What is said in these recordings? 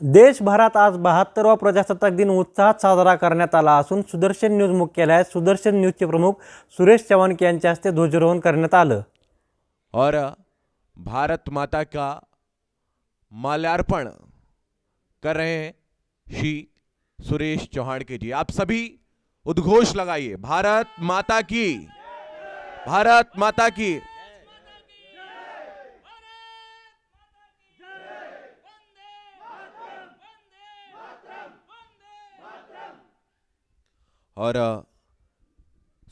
देशभरात आज 72वा प्रजासत्ताक दिन उत्साहात साजरा करण्यात आला असून सुदर्शन न्यूज मुख्यालयात सुदर्शन न्यूजचे प्रमुख सुरेश चव्हाण यांच्या हस्ते ध्वजारोहण करण्यात आलं और भारत माता का माल्यार्पण कर रहे हैं श्री सुरेश चौहान के जी। आप सभी उद्घोष लगाइए, भारत माता की, भारत माता की। और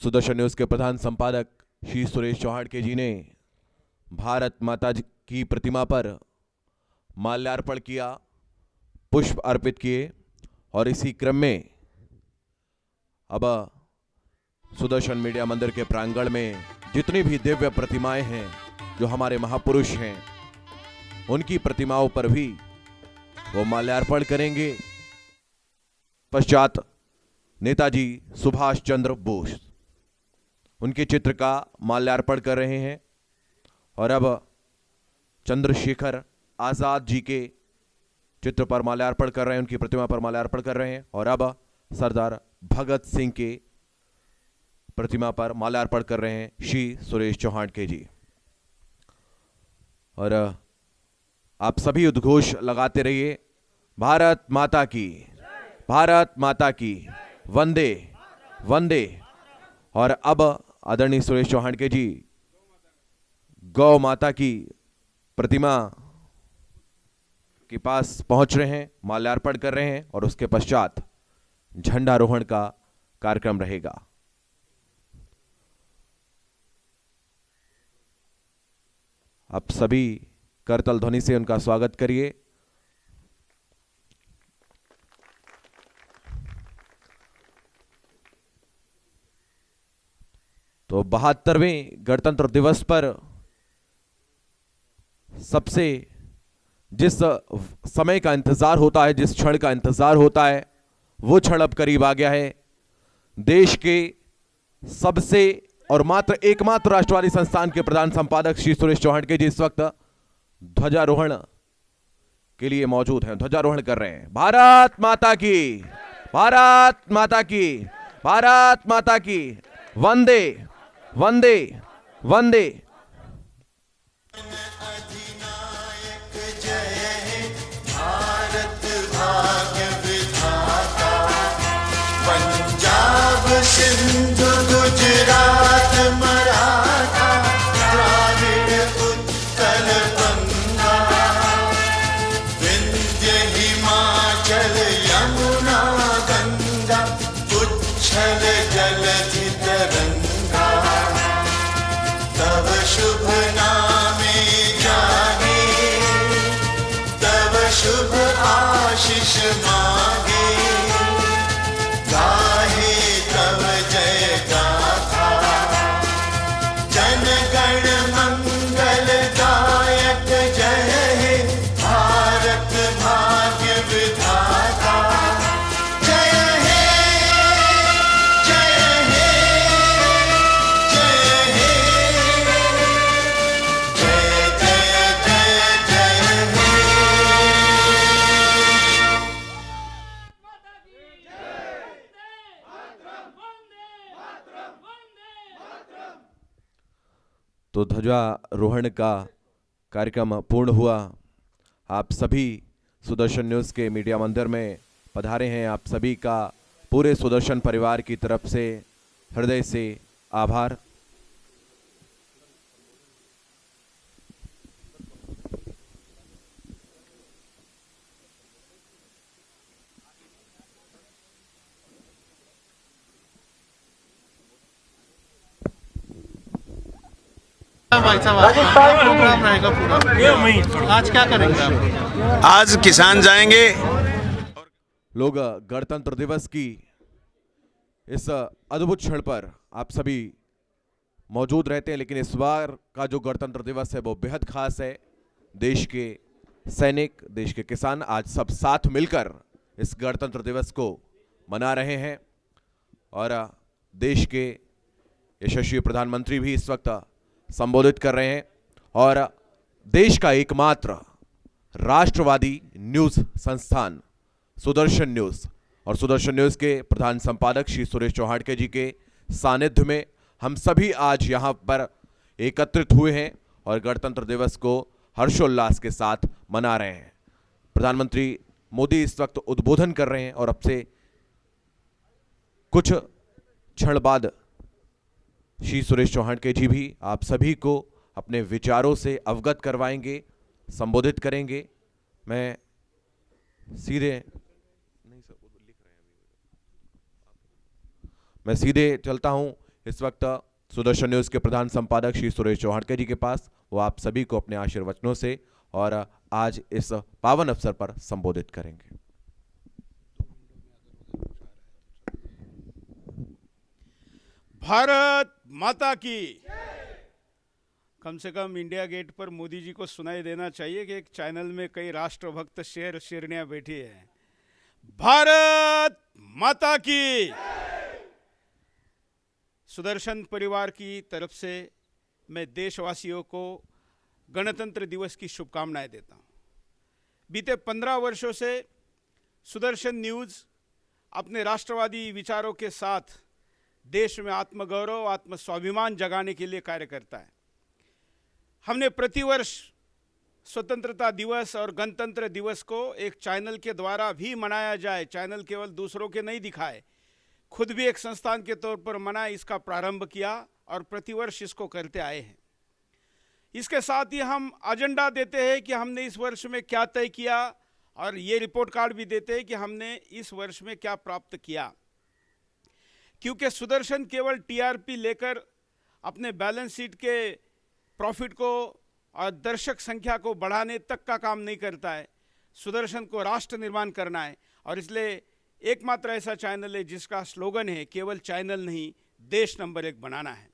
सुदर्शन न्यूज के प्रधान संपादक श्री सुरेश चौहान के जी ने भारत माता की प्रतिमा पर माल्यार्पण किया, पुष्प अर्पित किए। और इसी क्रम में अब सुदर्शन मीडिया मंदिर के प्रांगण में जितनी भी दिव्य प्रतिमाएं हैं जो हमारे महापुरुष हैं, उनकी प्रतिमाओं पर भी वो माल्यार्पण करेंगे। पश्चात नेताजी सुभाष चंद्र बोस उनके चित्र का माल्यार्पण कर रहे हैं और अब चंद्रशेखर आजाद जी के चित्र पर माल्यार्पण कर रहे हैं, उनकी प्रतिमा पर माल्यार्पण कर रहे हैं। और अब सरदार भगत सिंह के प्रतिमा पर माल्यार्पण कर रहे हैं श्री सुरेश चौहान के जी। और आप सभी उद्घोष लगाते रहिए, भारत माता की, भारत माता की, वंदे वंदे। और अब आदरणीय सुरेश चौहान के जी गौ माता की प्रतिमा के पास पहुंच रहे हैं, माल्यार्पण कर रहे हैं और उसके पश्चात झंडारोहण का कार्यक्रम रहेगा। आप सभी करताल ध्वनि से उनका स्वागत करिए। तो 72वें गणतंत्र दिवस पर सबसे जिस समय का इंतजार होता है, जिस क्षण का इंतजार होता है, वो क्षण अब करीब आ गया है। देश के सबसे और मात्र एकमात्र राष्ट्रवादी संस्थान के प्रधान संपादक श्री सुरेश चौहान के जी इस वक्त ध्वजारोहण के लिए मौजूद हैं, ध्वजारोहण कर रहे हैं। भारत माता की, भारत माता की, भारत माता की, वंदे वंदे वंदे। सिंधु गुजरात मराठा द्राविड़ उत्कल बंगा, विंध्य हिमाचल यमुना गंगा, उच्छल जलधि तरंगा। तव शुभ नामे जागे, तव शुभ आशीष मांगे, गाहे तव जय गाथा। जन गण मंगल दायक जय हे, भारत भाग्य विधाता। जय हे, जय हे, जय हे, जय जय जय जय हे। तो ध्वजारोहण का कार्यक्रम पूर्ण हुआ। आप सभी सुदर्शन न्यूज़ के मीडिया मंदिर में पधारे हैं। आप सभी का पूरे सुदर्शन परिवार की तरफ से हृदय से आभार। प्रोग्राम रहेगा पूरा। आज क्या करेंगे आप? आज किसान जाएंगे। लोग गणतंत्र दिवस की इस अद्भुत क्षण पर आप सभी मौजूद रहते हैं, लेकिन इस बार का जो गणतंत्र दिवस है वो बेहद खास है। देश के सैनिक, देश के किसान आज सब साथ मिलकर इस गणतंत्र दिवस को मना रहे हैं। और देश के यशस्वी प्रधानमंत्री भी इस वक्त संबोधित कर रहे हैं और देश का एकमात्र राष्ट्रवादी न्यूज संस्थान सुदर्शन न्यूज और सुदर्शन न्यूज के प्रधान संपादक श्री सुरेश चौहाटके जी के सानिध्य में हम सभी आज यहां पर एकत्रित हुए हैं और गणतंत्र दिवस को हर्षोल्लास के साथ मना रहे हैं। प्रधानमंत्री मोदी इस वक्त उद्बोधन कर रहे हैं और अब से कुछ क्षण बाद श्री सुरेश चौहाटके जी भी आप सभी को अपने विचारों से अवगत करवाएंगे, संबोधित करेंगे। मैं सीधे चलता हूं इस वक्त सुदर्शन न्यूज के प्रधान संपादक श्री सुरेश चौहाटके जी के पास। वो आप सभी को अपने आशीर्वचनों से और आज इस पावन अवसर पर संबोधित करेंगे। भारत माता की। कम से कम इंडिया गेट पर मोदी जी को सुनाई देना चाहिए कि एक चैनल में कई राष्ट्रभक्त शेर शेरनियां बैठी हैं। भारत माता की। सुदर्शन परिवार की तरफ से मैं देशवासियों को गणतंत्र दिवस की शुभकामनाएं देता हूं। बीते 15 वर्षों से सुदर्शन न्यूज़ अपने राष्ट्रवादी विचारों के साथ देश में आत्मगौरव, आत्मस्वाभिमान जगाने के लिए कार्य करता है। हमने प्रतिवर्ष स्वतंत्रता दिवस और गणतंत्र दिवस को एक चैनल के द्वारा भी मनाया जाए, चैनल केवल दूसरों के नहीं दिखाए, खुद भी एक संस्थान के तौर पर मनाए, इसका प्रारंभ किया और प्रतिवर्ष इसको करते आए हैं। इसके साथ ही हम एजेंडा देते हैं कि हमने इस वर्ष में क्या तय किया और ये रिपोर्ट कार्ड भी देते हैं कि हमने इस वर्ष में क्या प्राप्त किया। क्योंकि सुदर्शन केवल टीआरपी लेकर अपने बैलेंस शीट के प्रॉफिट को और दर्शक संख्या को बढ़ाने तक का काम नहीं करता है। सुदर्शन को राष्ट्र निर्माण करना है और इसलिए एकमात्र ऐसा चैनल है जिसका स्लोगन है केवल चैनल नहीं, देश नंबर 1 बनाना है।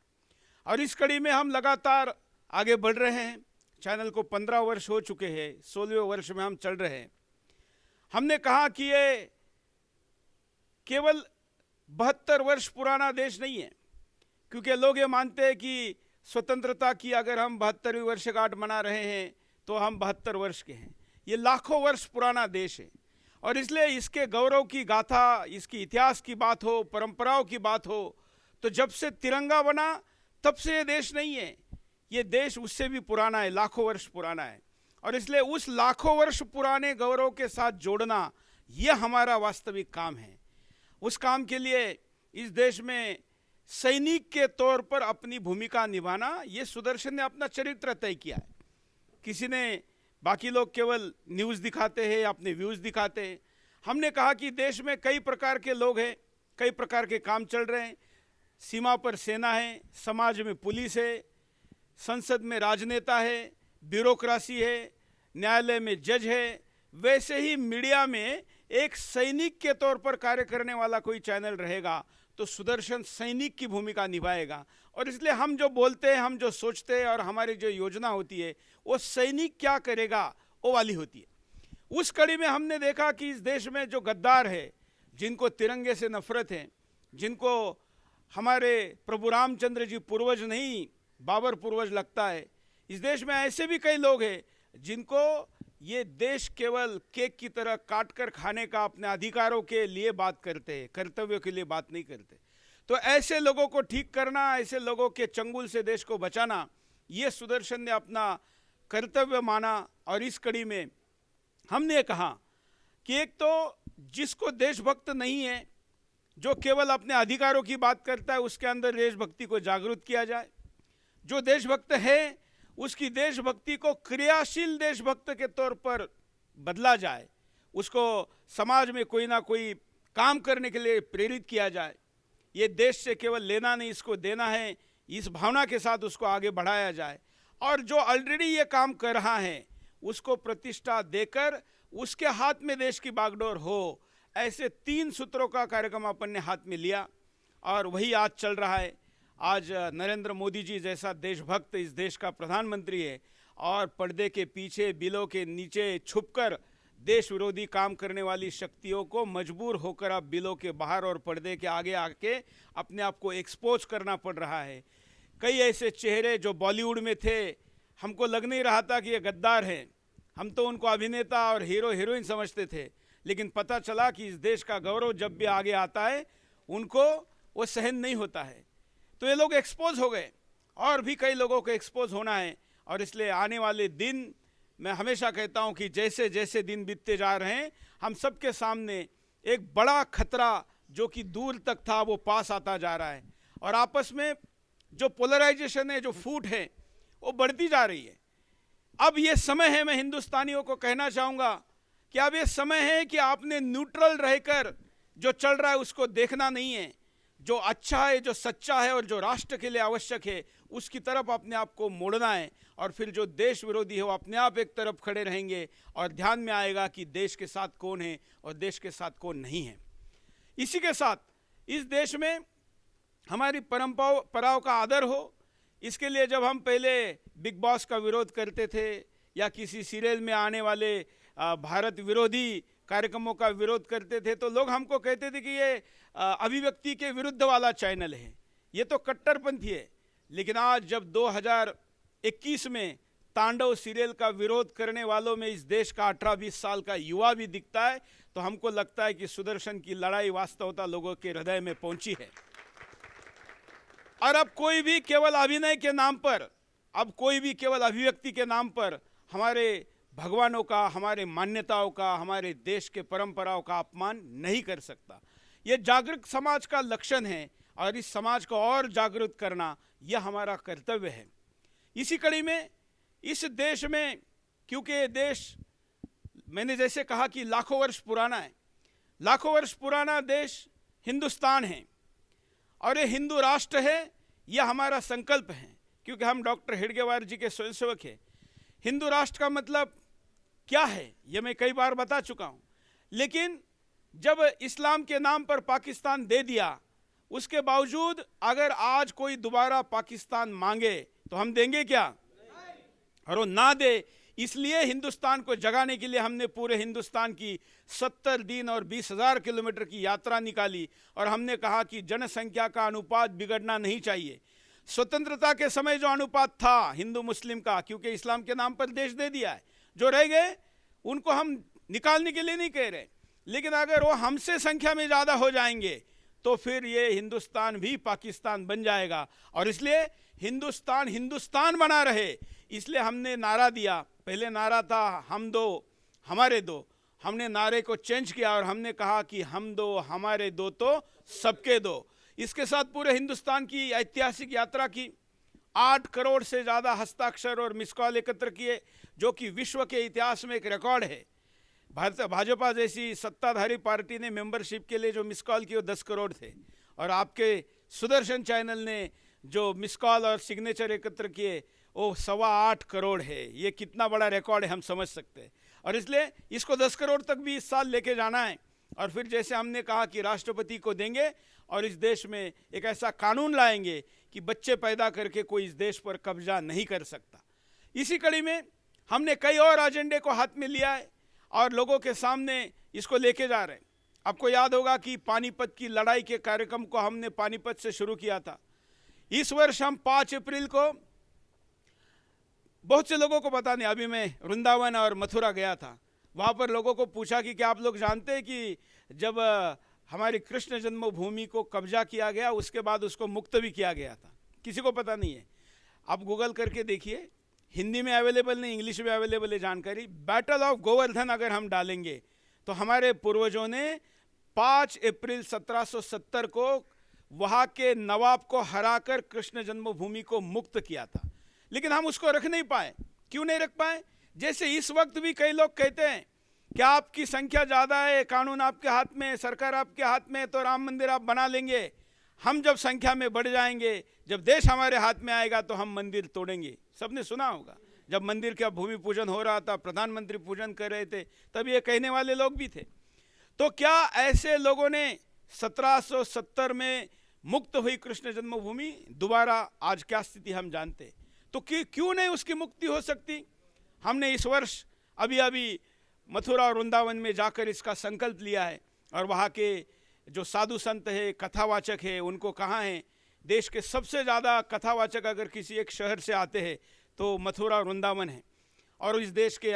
और इस कड़ी में हम लगातार आगे बढ़ रहे हैं। चैनल को 15 वर्ष हो चुके हैं, 16वें वर्ष में हम चल रहे हैं। हमने कहा कि ये केवल 72 वर्ष पुराना देश नहीं है, क्योंकि लोग ये मानते हैं कि स्वतंत्रता की अगर हम 72वीं वर्षगांठ मना रहे हैं तो हम 72 वर्ष के हैं। ये लाखों वर्ष पुराना देश है और इसलिए इसके गौरव की गाथा, इसकी इतिहास की बात हो, परंपराओं की बात हो, तो जब से तिरंगा बना तब से ये देश नहीं है। ये देश उससे भी पुराना है, लाखों वर्ष पुराना है और इसलिए उस लाखों वर्ष पुराने गौरव के साथ जोड़ना ये हमारा वास्तविक काम है। उस काम के लिए इस देश में सैनिक के तौर पर अपनी भूमिका निभाना, ये सुदर्शन ने अपना चरित्र तय किया है। किसी ने, बाकी लोग केवल न्यूज़ दिखाते हैं, अपने व्यूज़ दिखाते हैं। हमने कहा कि देश में कई प्रकार के लोग हैं, कई प्रकार के काम चल रहे हैं। सीमा पर सेना है, समाज में पुलिस है, संसद में राजनेता है, ब्यूरोक्रेसी है, न्यायालय में जज है। वैसे ही मीडिया में एक सैनिक के तौर पर कार्य करने वाला कोई चैनल रहेगा तो सुदर्शन सैनिक की भूमिका निभाएगा। और इसलिए हम जो बोलते हैं, हम जो सोचते हैं और हमारी जो योजना होती है वो सैनिक क्या करेगा वो वाली होती है। उस कड़ी में हमने देखा कि इस देश में जो गद्दार है, जिनको तिरंगे से नफरत है, जिनको हमारे प्रभु रामचंद्र जी पूर्वज नहीं बाबर पूर्वज लगता है, इस देश में ऐसे भी कई लोग हैं जिनको ये देश केवल केक की तरह काट कर खाने का, अपने अधिकारों के लिए बात करते हैं, कर्तव्यों के लिए बात नहीं करते। तो ऐसे लोगों को ठीक करना, ऐसे लोगों के चंगुल से देश को बचाना, ये सुदर्शन ने अपना कर्तव्य माना। और इस कड़ी में हमने कहा कि एक तो जिसको देशभक्त नहीं है, जो केवल अपने अधिकारों की बात करता है, उसके अंदर देशभक्ति को जागरूक किया जाए। जो देशभक्त है उसकी देशभक्ति को क्रियाशील देशभक्त के तौर पर बदला जाए, उसको समाज में कोई ना कोई काम करने के लिए प्रेरित किया जाए। ये देश से केवल लेना नहीं, इसको देना है, इस भावना के साथ उसको आगे बढ़ाया जाए। और जो ऑलरेडी ये काम कर रहा है उसको प्रतिष्ठा देकर उसके हाथ में देश की बागडोर हो। ऐसे 3 सूत्रों का कार्यक्रम अपन ने हाथ में लिया और वही आज चल रहा है। आज नरेंद्र मोदी जी जैसा देशभक्त इस देश का प्रधानमंत्री है और पर्दे के पीछे, बिलों के नीचे छुपकर देश विरोधी काम करने वाली शक्तियों को मजबूर होकर अब बिलों के बाहर और पर्दे के आगे आके अपने आप को एक्सपोज करना पड़ रहा है। कई ऐसे चेहरे जो बॉलीवुड में थे, हमको लग नहीं रहा था कि ये गद्दार हैं, हम तो उनको अभिनेता और हीरो हीरोइन समझते थे, लेकिन पता चला कि इस देश का गौरव जब भी आगे आता है उनको वो सहन नहीं होता है। तो ये लोग एक्सपोज हो गए और भी कई लोगों को एक्सपोज होना है। और इसलिए आने वाले दिन, मैं हमेशा कहता हूं कि जैसे जैसे दिन बीतते जा रहे हैं, हम सबके सामने एक बड़ा खतरा जो कि दूर तक था वो पास आता जा रहा है। और आपस में जो पोलराइजेशन है, जो फूट है, वो बढ़ती जा रही है। अब ये समय है, मैं हिंदुस्तानियों को कहना चाहूँगा कि अब ये समय है कि आपने न्यूट्रल रहकर जो चल रहा है उसको देखना नहीं है। जो अच्छा है, जो सच्चा है और जो राष्ट्र के लिए आवश्यक है, उसकी तरफ अपने आप को मोड़ना है। और फिर जो देश विरोधी है वो अपने आप एक तरफ खड़े रहेंगे और ध्यान में आएगा कि देश के साथ कौन है और देश के साथ कौन नहीं है। इसी के साथ इस देश में हमारी परंपराओं का आदर हो, इसके लिए जब हम पहले बिग बॉस का विरोध करते थे या किसी सीरियल में आने वाले भारत विरोधी कार्यक्रमों का विरोध करते थे, तो लोग हमको कहते थे कि ये अभिव्यक्ति के विरुद्ध वाला चैनल है, ये तो कट्टरपंथी है। लेकिन आज जब 2021 में तांडव सीरियल का विरोध करने वालों में इस देश का 18-20 साल का युवा भी दिखता है, तो हमको लगता है कि सुदर्शन की लड़ाई वास्तवता लोगों के हृदय में पहुंची है। और अब कोई भी केवल अभिनय के नाम पर, अब कोई भी केवल अभिव्यक्ति के नाम पर हमारे भगवानों का, हमारे मान्यताओं का, हमारे देश के परंपराओं का अपमान नहीं कर सकता। ये जागरूक समाज का लक्षण है और इस समाज को और जागरूक करना यह हमारा कर्तव्य है। इसी कड़ी में इस देश में, क्योंकि ये देश मैंने जैसे कहा कि लाखों वर्ष पुराना है, लाखों वर्ष पुराना देश हिंदुस्तान है और ये हिंदू राष्ट्र है, यह हमारा संकल्प है। क्योंकि हम डॉक्टर हेडगेवार जी के स्वयंसेवक हैं। हिंदू राष्ट्र का मतलब क्या है यह मैं कई बार बता चुका हूँ, लेकिन जब इस्लाम के नाम पर पाकिस्तान दे दिया, उसके बावजूद अगर आज कोई दोबारा पाकिस्तान मांगे तो हम देंगे क्या? और वो ना दे, इसलिए हिंदुस्तान को जगाने के लिए हमने पूरे हिंदुस्तान की 70 दिन और 20,000 किलोमीटर की यात्रा निकाली और हमने कहा कि जनसंख्या का अनुपात बिगड़ना नहीं चाहिए। स्वतंत्रता के समय जो अनुपात था हिंदू मुस्लिम का, क्योंकि इस्लाम के नाम पर देश दे दिया है, जो रह गए उनको हम निकालने के लिए नहीं कह रहे, लेकिन अगर वो हमसे संख्या में ज़्यादा हो जाएंगे तो फिर ये हिंदुस्तान भी पाकिस्तान बन जाएगा। और इसलिए हिंदुस्तान हिंदुस्तान बना रहे, इसलिए हमने नारा दिया। पहले नारा था हम दो हमारे दो, हमने नारे को चेंज किया और हमने कहा कि हम दो हमारे दो तो सबके दो। इसके साथ पूरे हिंदुस्तान की ऐतिहासिक यात्रा की, 8 करोड़ से ज़्यादा हस्ताक्षर और मिस कॉल एकत्र किए, जो कि विश्व के इतिहास में एक रिकॉर्ड है। भाजपा जैसी सत्ताधारी पार्टी ने मेंबरशिप के लिए जो मिस कॉल किए वो 10 करोड़ थे, और आपके सुदर्शन चैनल ने जो मिस कॉल और सिग्नेचर एकत्र किए वो 8.25 करोड़ है। ये कितना बड़ा रिकॉर्ड है हम समझ सकते हैं। और इसलिए इसको 10 करोड़ तक भी इस साल लेके जाना है। और फिर जैसे हमने कहा कि राष्ट्रपति को देंगे और इस देश में एक ऐसा कानून लाएंगे कि बच्चे पैदा करके कोई इस देश पर कब्जा नहीं कर सकता। इसी कड़ी में हमने कई और एजेंडे को हाथ में लिया है और लोगों के सामने इसको लेके जा रहे हैं। आपको याद होगा कि पानीपत की लड़ाई के कार्यक्रम को हमने पानीपत से शुरू किया था। इस वर्ष हम 5 अप्रैल को, बहुत से लोगों को पता नहीं, अभी मैं वृंदावन और मथुरा गया था, वहाँ पर लोगों को पूछा कि क्या आप लोग जानते हैं कि जब हमारी कृष्ण जन्मभूमि को कब्जा किया गया उसके बाद उसको मुक्त भी किया गया था? किसी को पता नहीं है। आप गूगल करके देखिए, हिंदी में अवेलेबल नहीं, इंग्लिश में अवेलेबल है जानकारी। बैटल ऑफ गोवर्धन अगर हम डालेंगे तो हमारे पूर्वजों ने 5 अप्रैल 1770 को वहाँ के नवाब को हराकर कृष्ण जन्मभूमि को मुक्त किया था। लेकिन हम उसको रख नहीं पाए। क्यों नहीं रख पाए? जैसे इस वक्त भी कई लोग कहते हैं कि आपकी संख्या ज़्यादा है, कानून आपके हाथ में, सरकार आपके हाथ में, तो राम मंदिर आप बना लेंगे। हम जब संख्या में बढ़ जाएंगे, जब देश हमारे हाथ में आएगा तो हम मंदिर तोड़ेंगे। सबने सुना होगा, जब मंदिर का भूमि पूजन हो रहा था, प्रधानमंत्री पूजन कर रहे थे, तब ये कहने वाले लोग भी थे। तो क्या ऐसे लोगों ने 1770 में मुक्त हुई कृष्ण जन्मभूमि दोबारा आज क्या स्थिति हम जानते? तो क्यों नहीं उसकी मुक्ति हो सकती? हमने इस वर्ष अभी मथुरा और वृंदावन में जाकर इसका संकल्प लिया है और वहाँ के जो साधु संत है, कथावाचक है, उनको कहा है देश के सबसे ज़्यादा कथावाचक अगर किसी एक शहर से आते हैं तो मथुरा और वृंदावन है। और इस देश के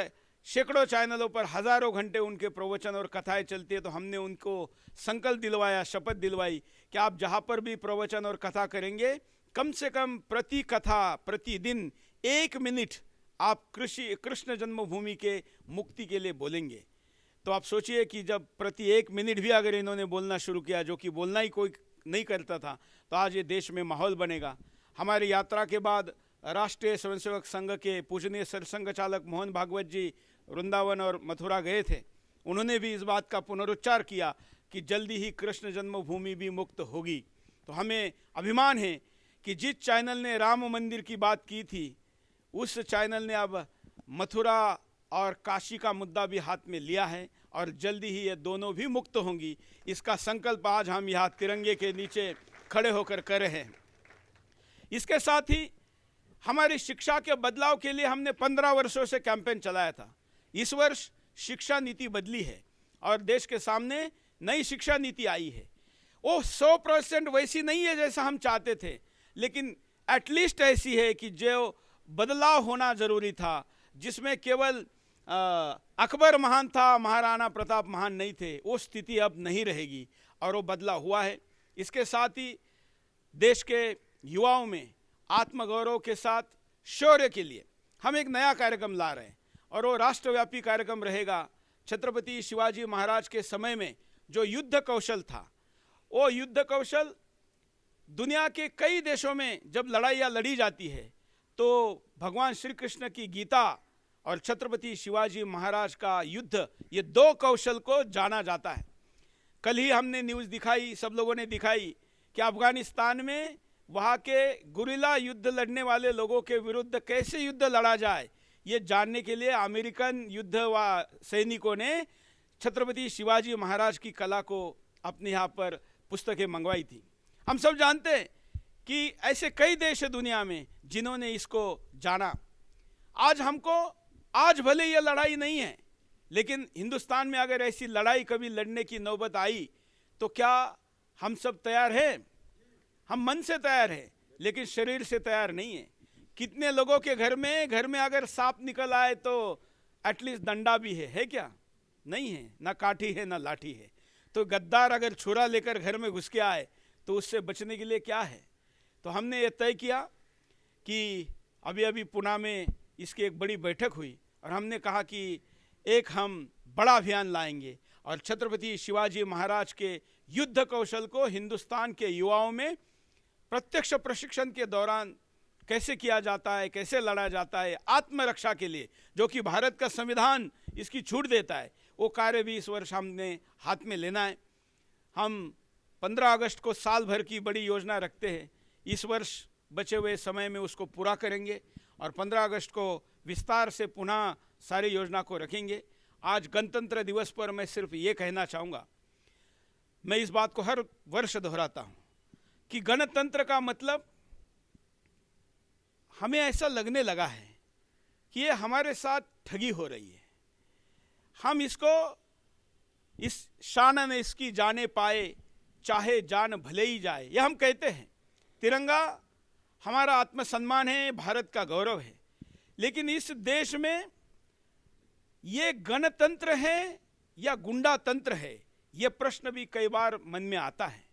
सैकड़ों चैनलों पर हजारों घंटे उनके प्रवचन और कथाएं चलती है, तो हमने उनको संकल्प दिलवाया, शपथ दिलवाई कि आप जहाँ पर भी प्रवचन और कथा करेंगे, कम से कम प्रति कथा प्रतिदिन 1 मिनट आप कृष्ण जन्मभूमि के मुक्ति के लिए बोलेंगे। तो आप सोचिए कि जब प्रति 1 मिनट भी अगर इन्होंने बोलना शुरू किया, जो कि बोलना ही कोई नहीं करता था, तो आज ये देश में माहौल बनेगा। हमारी यात्रा के बाद राष्ट्रीय स्वयंसेवक संघ के पूजनीय सरसंघ चालक मोहन भागवत जी वृंदावन और मथुरा गए थे। उन्होंने भी इस बात का पुनरुच्चार किया कि जल्दी ही कृष्ण जन्मभूमि भी मुक्त होगी। तो हमें अभिमान है कि जिस चैनल ने राम मंदिर की बात की थी, उस चैनल ने अब मथुरा और काशी का मुद्दा भी हाथ में लिया है और जल्दी ही ये दोनों भी मुक्त होंगी। इसका संकल्प आज हम यहाँ तिरंगे के नीचे खड़े होकर कर रहे हैं। इसके साथ ही हमारी शिक्षा के बदलाव के लिए हमने 15 वर्षों से कैंपेन चलाया था। इस वर्ष शिक्षा नीति बदली है और देश के सामने नई शिक्षा नीति आई है। वो 100% वैसी नहीं है जैसा हम चाहते थे, लेकिन एटलीस्ट ऐसी है कि जो बदलाव होना जरूरी था, जिसमें केवल अकबर महान था, महाराणा प्रताप महान नहीं थे, वो स्थिति अब नहीं रहेगी और वो बदलाव हुआ है। इसके साथ ही देश के युवाओं में आत्मगौरव के साथ शौर्य के लिए हम एक नया कार्यक्रम ला रहे हैं और वो राष्ट्रव्यापी कार्यक्रम रहेगा। छत्रपति शिवाजी महाराज के समय में जो युद्ध कौशल था, वो युद्ध कौशल दुनिया के कई देशों में जब लड़ाइयाँ लड़ी जाती है, तो भगवान श्री कृष्ण की गीता और छत्रपति शिवाजी महाराज का युद्ध, ये 2 कौशल को जाना जाता है। कल ही हमने न्यूज़ दिखाई, सब लोगों ने दिखाई कि अफगानिस्तान में वहाँ के गुरिल्ला युद्ध लड़ने वाले लोगों के विरुद्ध कैसे युद्ध लड़ा जाए, ये जानने के लिए अमेरिकन युद्ध व सैनिकों ने छत्रपति शिवाजी महाराज की कला को अपने यहाँ पर पुस्तकें मंगवाई थी। हम सब जानते हैं कि ऐसे कई देश है दुनिया में जिन्होंने इसको जाना। आज भले ये लड़ाई नहीं है, लेकिन हिंदुस्तान में अगर ऐसी लड़ाई कभी लड़ने की नौबत आई, तो क्या हम सब तैयार हैं? हम मन से तैयार हैं, लेकिन शरीर से तैयार नहीं है। कितने लोगों के घर में अगर सांप निकल आए तो एटलीस्ट डंडा भी है क्या? नहीं है, ना काठी है ना लाठी है। तो गद्दार अगर छुरा लेकर घर में घुस के आए तो उससे बचने के लिए क्या है? तो हमने ये तय किया कि अभी पुणे में इसकी एक बड़ी बैठक हुई और हमने कहा कि एक हम बड़ा अभियान लाएंगे और छत्रपति शिवाजी महाराज के युद्ध कौशल को हिंदुस्तान के युवाओं में प्रत्यक्ष प्रशिक्षण के दौरान कैसे किया जाता है, कैसे लड़ा जाता है, आत्मरक्षा के लिए, जो कि भारत का संविधान इसकी छूट देता है, वो कार्य भी इस वर्ष हमने हाथ में लेना है। हम 15 अगस्त को साल भर की बड़ी योजना रखते हैं। इस वर्ष बचे हुए समय में उसको पूरा करेंगे और 15 अगस्त को विस्तार से पुनः सारी योजना को रखेंगे। आज गणतंत्र दिवस पर मैं सिर्फ ये कहना चाहूँगा, मैं इस बात को हर वर्ष दोहराता हूँ कि गणतंत्र का मतलब हमें ऐसा लगने लगा है कि ये हमारे साथ ठगी हो रही है। हम इसको इस शान में इसकी जाने पाए, चाहे जान भले ही जाए, ये हम कहते हैं। तिरंगा हमारा आत्मसम्मान है, भारत का गौरव है, लेकिन इस देश में ये गणतंत्र है या गुंडा तंत्र है, ये प्रश्न भी कई बार मन में आता है।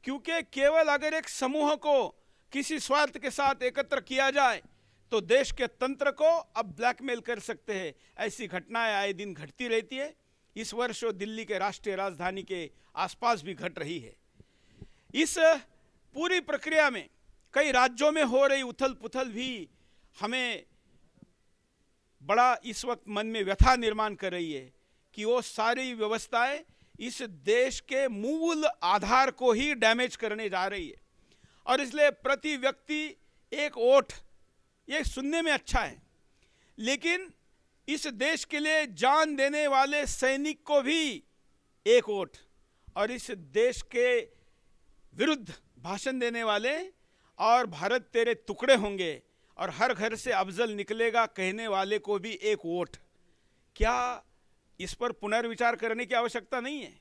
क्योंकि केवल अगर एक समूह को किसी स्वार्थ के साथ एकत्र किया जाए तो देश के तंत्र को अब ब्लैकमेल कर सकते हैं। ऐसी घटनाएं आए दिन घटती रहती है। इस वर्ष दिल्ली के राष्ट्रीय राजधानी के आसपास भी घट रही है। इस पूरी प्रक्रिया में कई राज्यों में हो रही उथल पुथल भी हमें बड़ा इस वक्त मन में व्यथा निर्माण कर रही है कि वो सारी व्यवस्थाएं इस देश के मूल आधार को ही डैमेज करने जा रही है। और इसलिए प्रति व्यक्ति एक वोट, ये सुनने में अच्छा है, लेकिन इस देश के लिए जान देने वाले सैनिक को भी एक वोट, और इस देश के विरुद्ध भाषण देने वाले और भारत तेरे टुकड़े होंगे और हर घर से अफजल निकलेगा कहने वाले को भी एक वोट। क्या इस पर पुनर्विचार करने की आवश्यकता नहीं है?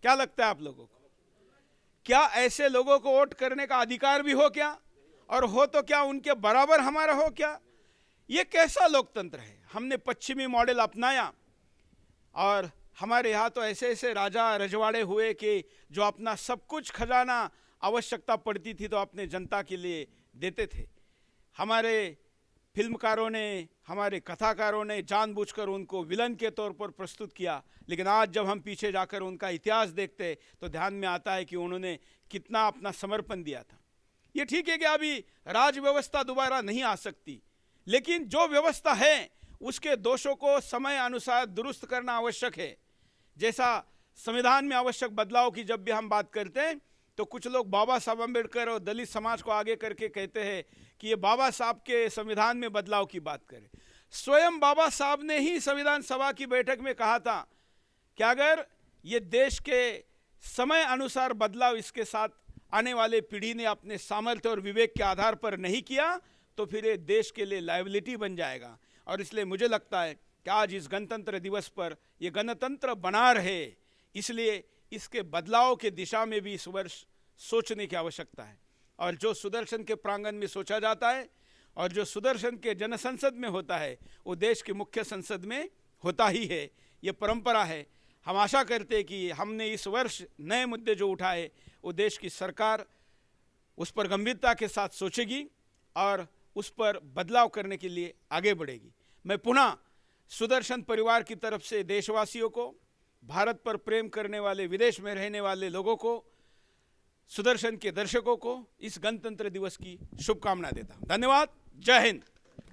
क्या लगता है आप लोगों को? क्या ऐसे लोगों को वोट करने का अधिकार भी हो क्या? और हो तो क्या उनके बराबर हमारा हो क्या? ये कैसा लोकतंत्र है? हमने पश्चिमी मॉडल अपनाया और हमारे यहाँ तो ऐसे ऐसे राजा रजवाड़े हुए कि जो अपना सब कुछ खजाना आवश्यकता पड़ती थी तो अपने जनता के लिए देते थे। हमारे फिल्मकारों ने, हमारे कथाकारों ने जानबूझकर उनको विलन के तौर पर प्रस्तुत किया, लेकिन आज जब हम पीछे जाकर उनका इतिहास देखते तो ध्यान में आता है कि उन्होंने कितना अपना समर्पण दिया था। ये ठीक है कि अभी राज व्यवस्था दोबारा नहीं आ सकती, लेकिन जो व्यवस्था है उसके दोषों को समय अनुसार दुरुस्त करना आवश्यक है। जैसा संविधान में आवश्यक बदलाव की जब भी हम बात करते हैं तो कुछ लोग बाबा साहब अम्बेडकर और दलित समाज को आगे करके कहते हैं कि ये बाबा साहब के संविधान में बदलाव की बात करें। स्वयं बाबा साहब ने ही संविधान सभा की बैठक में कहा था कि अगर ये देश के समय अनुसार बदलाव इसके साथ आने वाले पीढ़ी ने अपने सामर्थ्य और विवेक के आधार पर नहीं किया तो फिर ये देश के लिए लायबिलिटी बन जाएगा। और इसलिए मुझे लगता है कि आज इस गणतंत्र दिवस पर ये गणतंत्र बना रहे, इसलिए इसके बदलाव के दिशा में भी इस वर्ष सोचने की आवश्यकता है। और जो सुदर्शन के प्रांगण में सोचा जाता है और जो सुदर्शन के जनसंसद में होता है वो देश के मुख्य संसद में होता ही है। ये परंपरा है। हम आशा करते हैं कि हमने इस वर्ष नए मुद्दे जो उठाए वो देश की सरकार उस पर गंभीरता के साथ सोचेगी और उस पर बदलाव करने के लिए आगे बढ़ेगी। मैं पुनः सुदर्शन परिवार की तरफ से देशवासियों को, भारत पर प्रेम करने वाले विदेश में रहने वाले लोगों को, सुदर्शन के दर्शकों को इस गणतंत्र दिवस की शुभकामना देता हूं। धन्यवाद। जय हिंद।